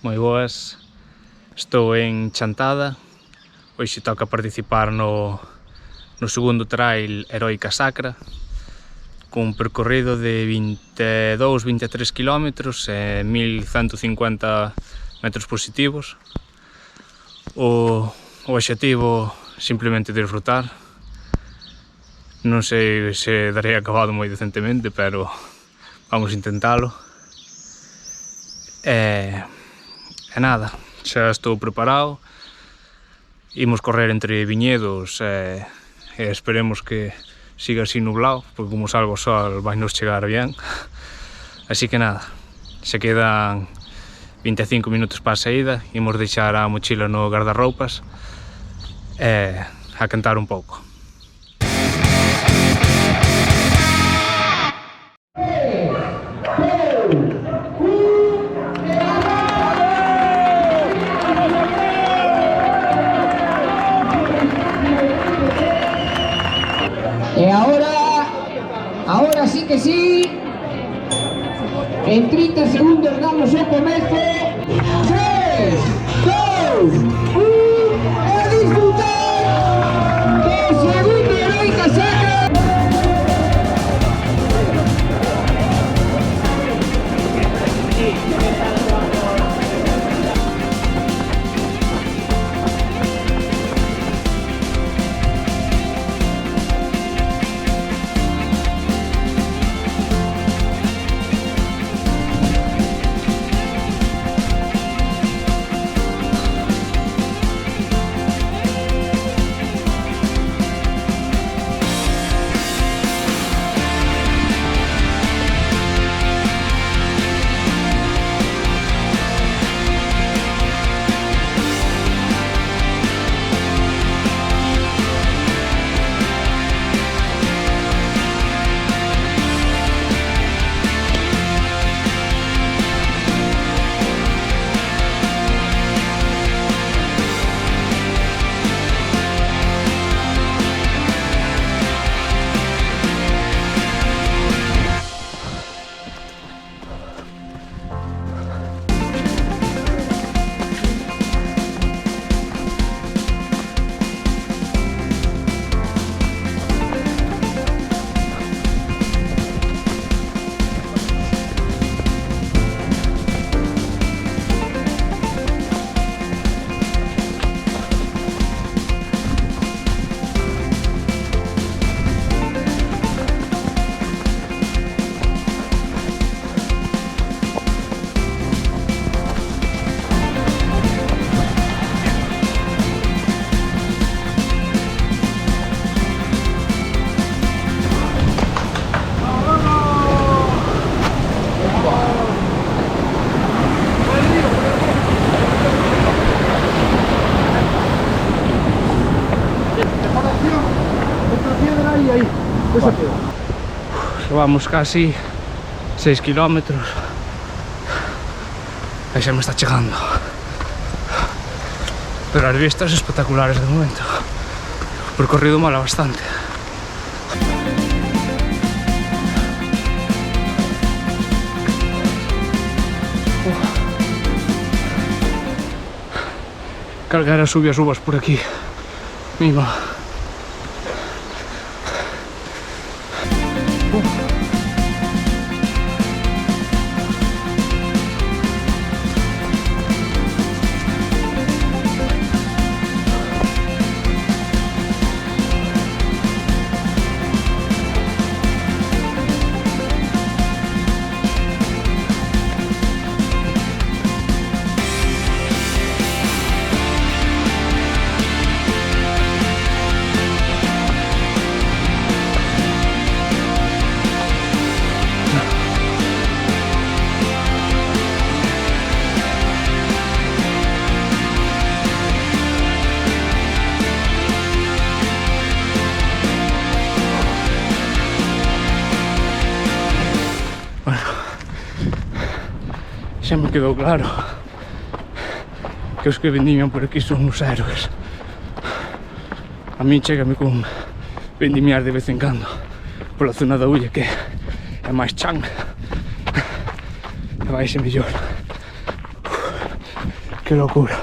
Moi boas, estou en Chantada. Hoxe toca participar no segundo trail Heroica Sacra, cun percorrido de 22-23 km e 1150 metros positivos. O obxectivo simplemente disfrutar. Non sei se darei acabado moi decentemente, pero vamos a intentalo. E nada, xa estou preparado. Imos correr entre viñedos e esperemos que siga así nublado, porque como salga o sol vai nos chegar bien. Así que nada, se quedan 25 minutos para a saída, imos deixar a mochila no guardarroupas e a cantar un pouco. Y ahora sí que sí, en 30 segundos damos un comienzo. 3, 2, 1, ¡a disfrutar del segundo Heroica Sacra! Levamos casi 6 km e xa me está chegando, pero as vistas espectaculares de momento. O percorrido mola bastante. Calquera sube as uvas por aquí, mima. Xa me quedou claro que os que vendimian por aquí son os héroes. A min chégame con vendimiar de vez en cando pola zona da Ulla, que é máis chan e vaise mellor. Qué locura.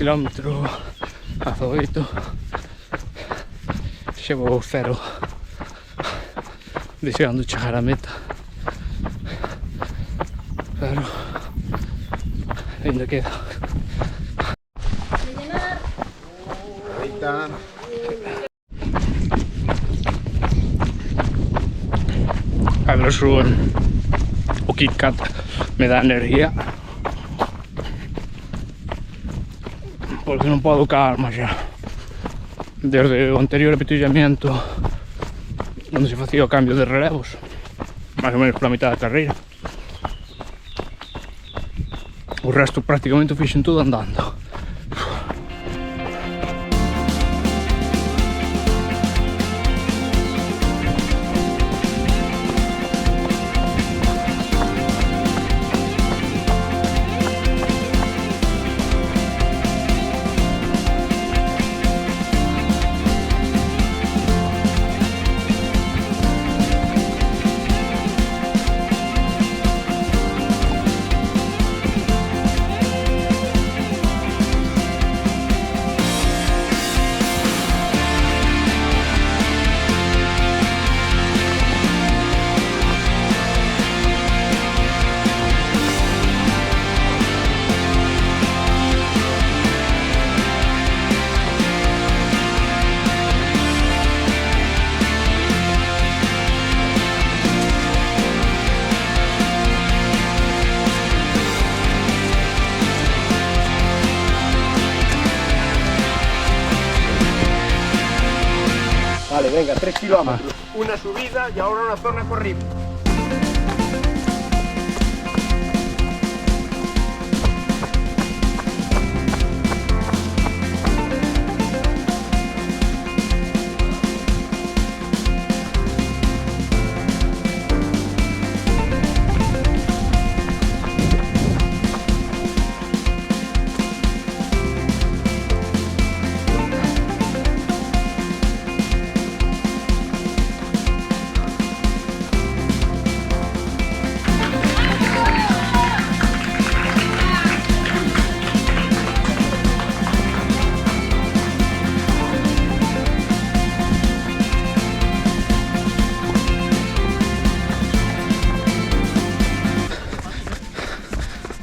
Kilómetro a 8 llevo 0 deseando chegar a meta, pero ainda queda. A ver, suben o Kit Kat me da energía porque non podo calma xa. Desde o anterior apetillamiento onde se facía o cambio de relevos, máis ou menos pola mitad da carreira, o resto prácticamente o fixen todo andando. Vale, venga, 3 kilómetros, una subida y ahora una zona corrible.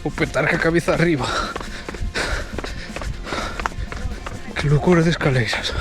o petar ca cabeza arriba. Que loucura de escaleiras.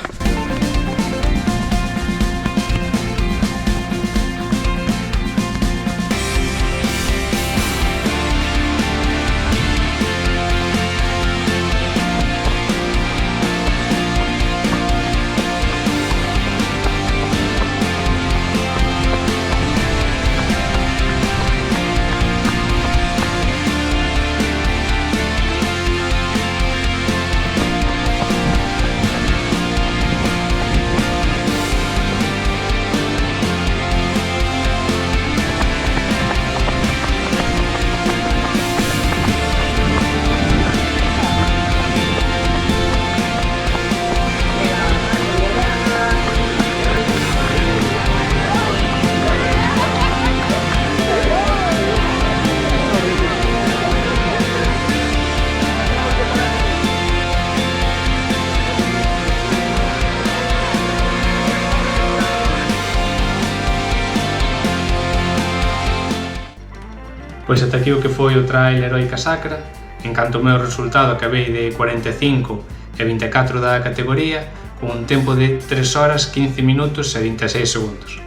Pois ata aquí o que foi o Trail Heroica Sacra. En canto ao meu resultado acabei de 45 e 24 da categoría con un tempo de 3 horas, 15 minutos e 26 segundos.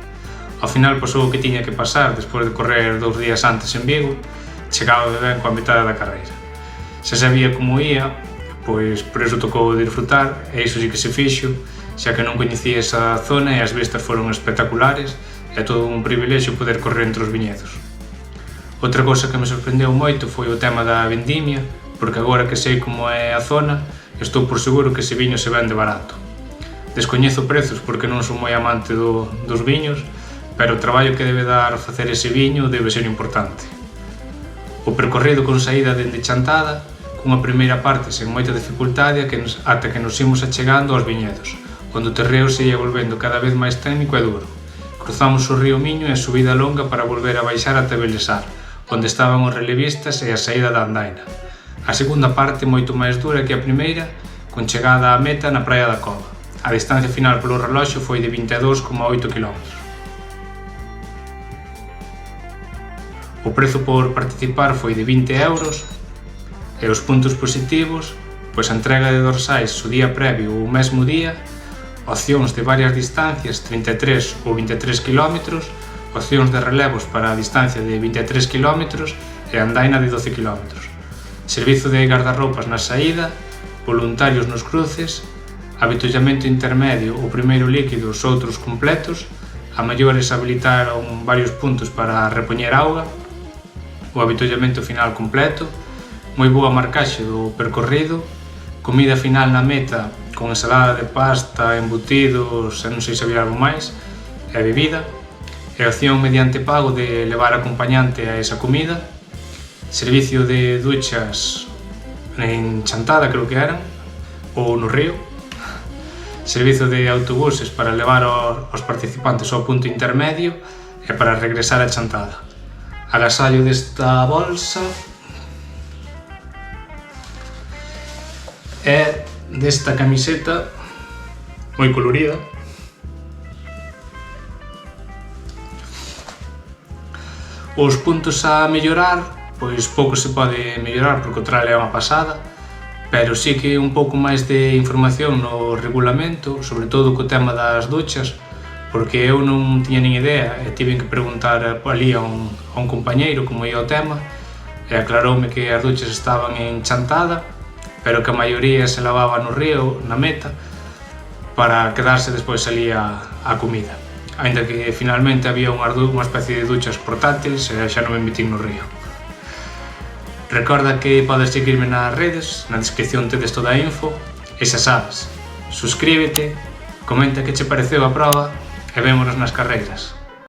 Ao final pasou o que tiña que pasar despois de correr 2 días antes en Vigo, chegaba ben coa metade da carreira. Se sabía como ia, pois por iso tocou disfrutar e iso sí que se fixo, xa que non coñecía esa zona e as vistas foron espectaculares e todo un privilexio poder correr entre os viñedos. Outra cousa que me sorprendeu moito foi o tema da vendimia, porque agora que sei como é a zona, estou por seguro que ese viño se vende barato. Descoñezo prezos porque non son moi amante dos viños, pero o traballo que debe dar facer ese viño debe ser importante. O percorrido con saída dende Chantada, cunha primeira parte sen moita dificultade ata que nos imos achegando aos viñedos, onde o terreo se ia volvendo cada vez máis técnico e duro. Cruzamos o río Miño e a subida longa para volver a baixar ata Belesar, onde estaban os relevistas e a saída da andaina. A segunda parte moito máis dura que a primeira, con chegada á meta na Praia da Cova. A distancia final polo reloxo foi de 22,8 km. O prezo por participar foi de 20 euros e os puntos positivos, pois a entrega de dorsais o día previo ou o mesmo día, opcións de varias distancias, 33 ou 23 km, opcións de relevos para a distancia de 23 km e andaina de 12 km. Servizo de guardarropas na saída, voluntarios nos cruces, avitullamento intermedio o primeiro líquido os outros completos, a maiores habilitaron varios puntos para repoñer auga, o avitullamento final completo, moi boa marcaxe do percorrido, comida final na meta con ensalada de pasta, embutidos e non sei se había algo máis, e bebida, e opción mediante pago de levar acompañante a esa comida, servicio de duchas en Chantada, creo que eran, ou no río, servizo de autobuses para levar aos participantes ao punto intermedio e para regresar a Chantada. Agasallo desta bolsa e desta camiseta moi colorida. Os puntos a mellorar, pois pouco se pode mellorar porque o trail é unha pasada, pero sí que un pouco máis de información no regulamento, sobre todo co tema das duchas, porque eu non tiña nin idea e tive que preguntar ali a un compañeiro como ia o tema e aclaroume que as duchas estaban en Chantada, pero que a maioría se lavaba no río, na meta, para quedarse despois ali a comida. Ainda que finalmente había unha especie de duchas portátiles e xa non me metín no río. Recorda que podes seguirme nas redes, na descripción tedes toda a info, e xa sabes, suscríbete, comenta que che pareceu a proba e vémonos nas carreiras.